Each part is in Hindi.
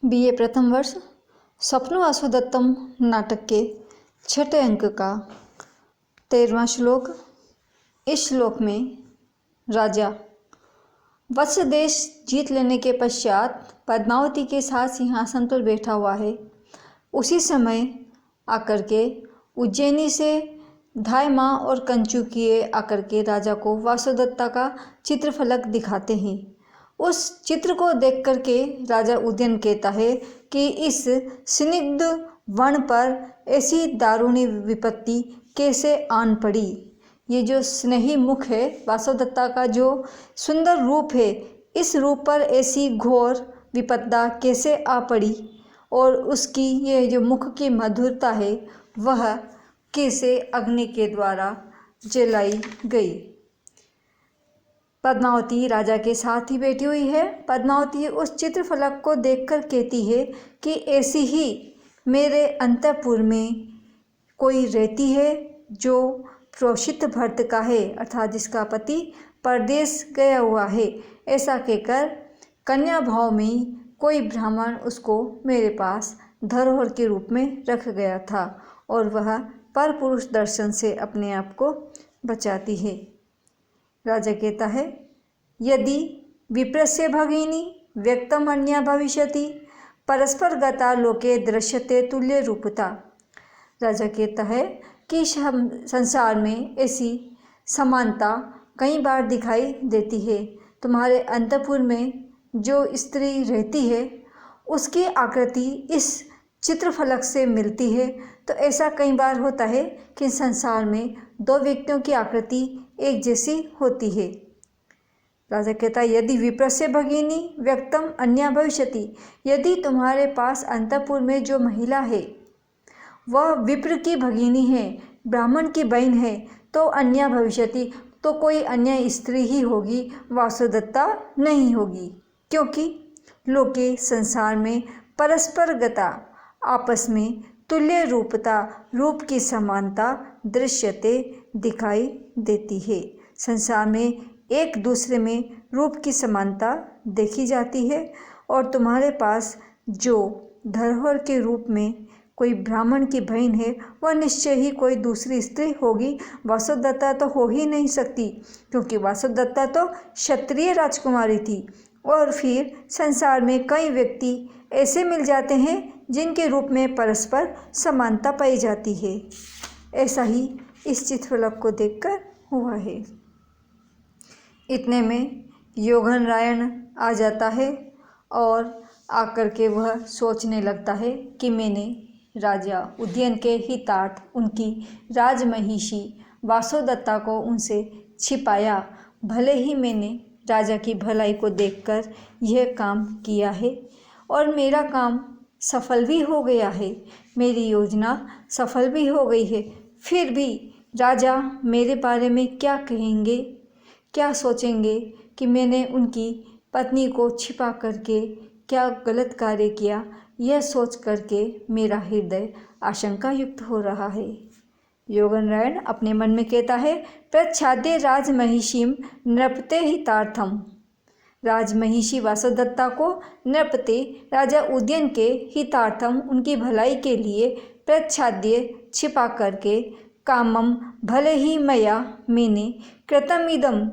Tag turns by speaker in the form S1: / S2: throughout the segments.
S1: बीए प्रथम वर्ष स्वप्नो वासुदत्तम नाटक के छठे अंक का 13वां श्लोक। इस श्लोक में राजा वत्स देश जीत लेने के पश्चात पद्मावती के साथ सिंहासन पर बैठा हुआ है। उसी समय आकर के उज्जैनी से धायमा और कंचू किए आकर के राजा को वासुदत्ता का चित्रफलक दिखाते हैं। उस चित्र को देख कर के राजा उदयन कहता है कि इस स्निग्ध वन पर ऐसी दारुणी विपत्ति कैसे आन पड़ी। ये जो स्नेही मुख है, वासुदत्ता का जो सुंदर रूप है, इस रूप पर ऐसी घोर विपदा कैसे आ पड़ी और उसकी ये जो मुख की मधुरता है वह कैसे अग्नि के द्वारा जलाई गई। पद्मावती राजा के साथ ही बैठी हुई है। पद्मावती उस चित्रफलक को देखकर कहती है कि ऐसी ही मेरे अंतःपुर में कोई रहती है जो प्रोषित भर्त का है, अर्थात जिसका पति परदेश गया हुआ है। ऐसा कहकर कन्या भाव में कोई ब्राह्मण उसको मेरे पास धरोहर के रूप में रख गया था और वह परपुरुष दर्शन से अपने आप को बचाती है। राजा कहता है, यदि विप्रस्य भगिनी व्यक्तम अन्या भविष्यति परस्पर गता लोके दृश्यते तुल्य रूपता। राजा कहता है कि संसार में ऐसी समानता कई बार दिखाई देती है। तुम्हारे अंतःपुर में जो स्त्री रहती है उसकी आकृति इस चित्रफलक से मिलती है। तो ऐसा कई बार होता है कि संसार में दो व्यक्तियों की आकृति एक जैसी होती है। राजा कहता है, यदि विप्रस्य भगिनी व्यक्तम अन्या भविष्यति, यदि तुम्हारे पास अंतःपुर में जो महिला है वह विप्र की भगिनी है, ब्राह्मण की बहन है, तो अन्या भविष्यति, तो कोई अन्य स्त्री ही होगी, वासुदत्ता नहीं होगी। क्योंकि लोके संसार में परस्पर गता, आपस में तुल्य रूपता, रूप की समानता दृश्यते दिखाई देती है। संसार में एक दूसरे में रूप की समानता देखी जाती है और तुम्हारे पास जो धरोहर के रूप में कोई ब्राह्मण की बहन है वह निश्चय ही कोई दूसरी स्त्री होगी। वासुदत्ता तो हो ही नहीं सकती, क्योंकि वासुदत्ता तो क्षत्रिय राजकुमारी थी। और फिर संसार में कई व्यक्ति ऐसे मिल जाते हैं जिनके रूप में परस्पर समानता पाई जाती है। ऐसा ही इस चित्रफलक को देखकर हुआ है। इतने में योगनरायण आ जाता है और आकर के वह सोचने लगता है कि मैंने राजा उदयन के हितार्थ उनकी राजमहिषी वासुदत्ता को उनसे छिपाया। भले ही मैंने राजा की भलाई को देखकर यह काम किया है और मेरा काम सफल भी हो गया है, मेरी योजना सफल भी हो गई है, फिर भी राजा मेरे बारे में क्या कहेंगे, क्या सोचेंगे कि मैंने उनकी पत्नी को छिपा करके क्या गलत कार्य किया। यह सोच करके मेरा हृदय आशंका युक्त हो रहा है। योगनरायण अपने मन में कहता है, प्रच्छाद्य राजमहिषीम नृपते हितार्थम। राजमहिषी वासुदत्ता को नृपते राजा उदयन के हितार्थम, उनकी भलाई के लिए प्रच्छाद्य छिपा करके कामम भले ही मया मैंने कृतम इदम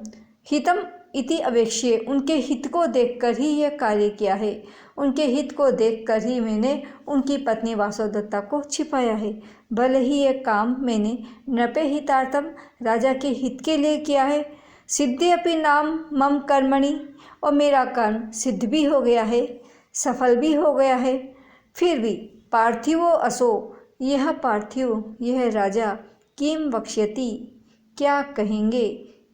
S1: हितम इति अवेक्ष्य, उनके हित को देखकर ही यह कार्य किया है। उनके हित को देखकर ही मैंने उनकी पत्नी वासुदत्ता को छिपाया है। भले ही यह काम मैंने नृपे हितार्थम, राजा के हित के लिए किया है। सिद्धि अपि नाम मम कर्मणि, और मेरा कर्म सिद्ध भी हो गया है, सफल भी हो गया है। फिर भी पार्थिवो असो, यह पार्थिव, यह राजा किम वक्ष्यति, क्या कहेंगे,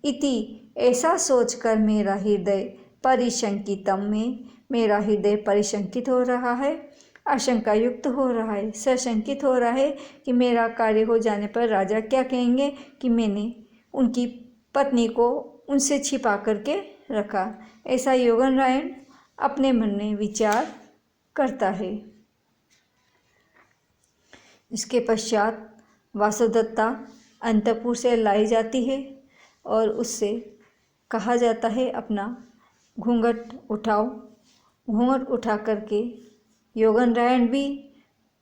S1: इति, ऐसा सोचकर मेरा हृदय परिशंकितम में, मेरा हृदय परिशंकित हो रहा है, आशंका युक्त हो रहा है, सशंकित हो रहा है कि मेरा कार्य हो जाने पर राजा क्या कहेंगे कि मैंने उनकी पत्नी को उनसे छिपा करके रखा। ऐसा योगनरायण अपने मन में विचार करता है। इसके पश्चात वासुदत्ता अंतःपुर से लाई जाती है और उससे कहा जाता है अपना घूंघट उठाओ। घूंघट उठा करके योगन नारायण भी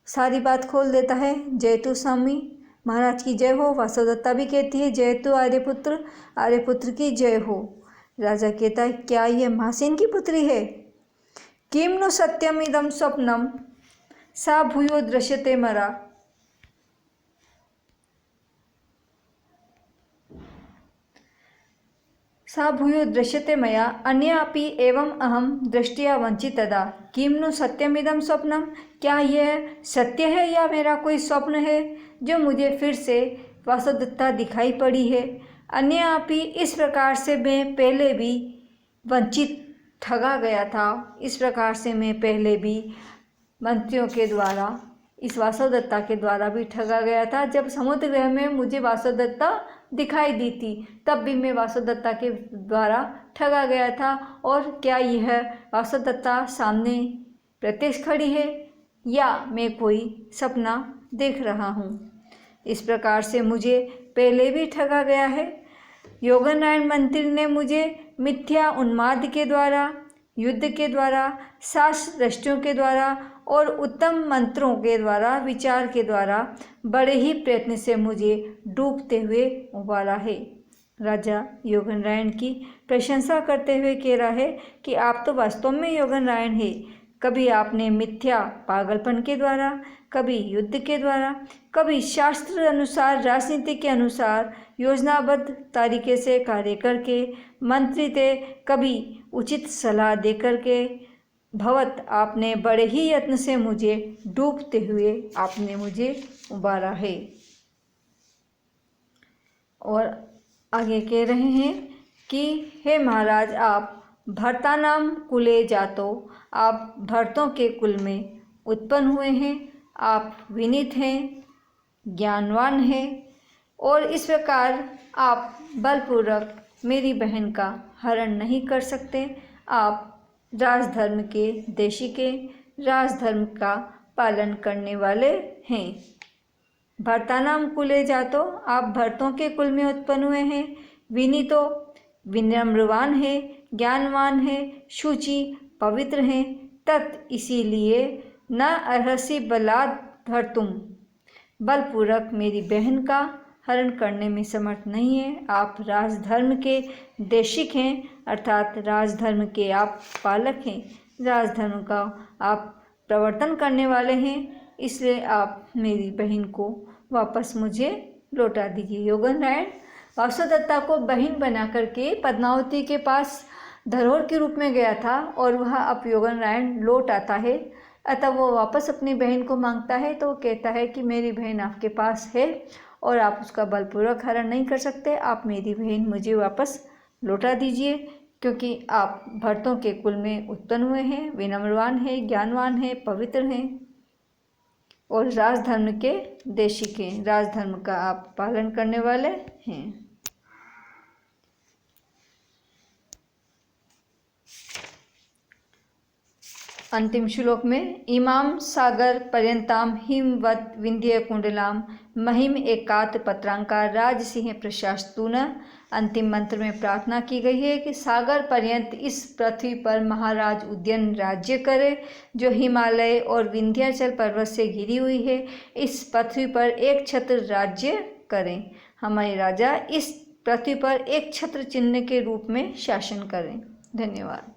S1: सारी बात खोल देता है। जयतु स्वामी महाराज की जय हो। वासुदत्ता भी कहती है जयतु आर्यपुत्र, आर्यपुत्र की जय हो। राजा कहता है क्या यह महासेन की पुत्री है? किम नु सत्यम इदम स्वप्नम सा भूयो दृश्यते मरा। सा भूयो दृश्यते मया अन्यापि एवं अहम दृष्टिया वंचितदा। किम नु सत्यमिदं स्वप्नम, क्या यह सत्य है या मेरा कोई स्वप्न है जो मुझे फिर से वासुदत्ता दिखाई पड़ी है। अन्यापि इस प्रकार से मैं पहले भी वंचित ठगा गया था। इस प्रकार से मैं पहले भी मंत्रियों के द्वारा, इस वासुदत्ता के द्वारा भी ठगा गया था। जब समुद्र ग्रह में मुझे वासुदत्ता दिखाई दी थी तब भी मैं वासुदत्ता के द्वारा ठगा गया था। और क्या यह वासुदत्ता सामने प्रत्यक्ष खड़ी है या मैं कोई सपना देख रहा हूँ। इस प्रकार से मुझे पहले भी ठगा गया है। योगन नारायण मंत्री ने मुझे मिथ्या उन्माद के द्वारा, युद्ध के द्वारा, शास्त्र दृष्टियों के द्वारा और उत्तम मंत्रों के द्वारा, विचार के द्वारा बड़े ही प्रयत्न से मुझे डूबते हुए उबारा है। राजा योगन नारायण की प्रशंसा करते हुए कह रहा है कि आप तो वास्तव में योगन नारायण है। कभी आपने मिथ्या पागलपन के द्वारा, कभी युद्ध के द्वारा, कभी शास्त्र अनुसार, राजनीति के अनुसार योजनाबद्ध तरीके से कार्य करके मंत्री थे, कभी उचित सलाह दे करके भवत आपने बड़े ही यत्न से मुझे डूबते हुए आपने मुझे उबारा है। और आगे कह रहे हैं कि हे महाराज, आप भर्तानाम कुले जातो, आप भर्तों के कुल में उत्पन्न हुए हैं। आप विनीत हैं, ज्ञानवान हैं और इस प्रकार आप बलपूर्वक मेरी बहन का हरण नहीं कर सकते। आप राजधर्म के देशिके, राजधर्म का पालन करने वाले हैं। भर्तानाम कुले जातो, आप भर्तों के कुल में उत्पन्न हुए हैं। विनीतो, विनम्रवान है, ज्ञानवान है, शुचि, पवित्र हैं। तत् इसीलिए न अर्हसि बलात् भर्तुम, बलपूर्वक मेरी बहन का हरण करने में समर्थ नहीं है। आप राजधर्म के देशिक हैं, अर्थात राजधर्म के आप पालक हैं, राजधर्म का आप प्रवर्तन करने वाले हैं। इसलिए आप मेरी बहन को वापस मुझे लौटा दीजिए। योगन नारायण वासुदत्ता को बहन बना करके पद्मावती के पास धरोहर के रूप में गया था और वह अब योगन नारायण लौट आता है। अतः वो वापस अपनी बहन को मांगता है तो वो कहता है कि मेरी बहन आपके पास है और आप उसका बलपूर्वक हरण नहीं कर सकते। आप मेरी बहन मुझे वापस लौटा दीजिए, क्योंकि आप भर्तों के कुल में उत्पन्न हुए हैं, विनम्रवान हैं, ज्ञानवान हैं, पवित्र हैं और राजधर्म के देशिक हैं, राजधर्म का आप पालन करने वाले हैं। अंतिम श्लोक में इमाम सागर पर्यंताम हिमवत विंध्य कुंडलाम महिम एकात पत्रांका राजसिंह प्रशास्तुन। अंतिम मंत्र में प्रार्थना की गई है कि सागर पर्यंत इस पृथ्वी पर महाराज उद्यन राज्य करे, जो हिमालय और विंध्याचल पर्वत से घिरी हुई है। इस पृथ्वी पर एक छत्र राज्य करें। हमारे राजा इस पृथ्वी पर एक छत्र चिन्ह के रूप में शासन करें। धन्यवाद।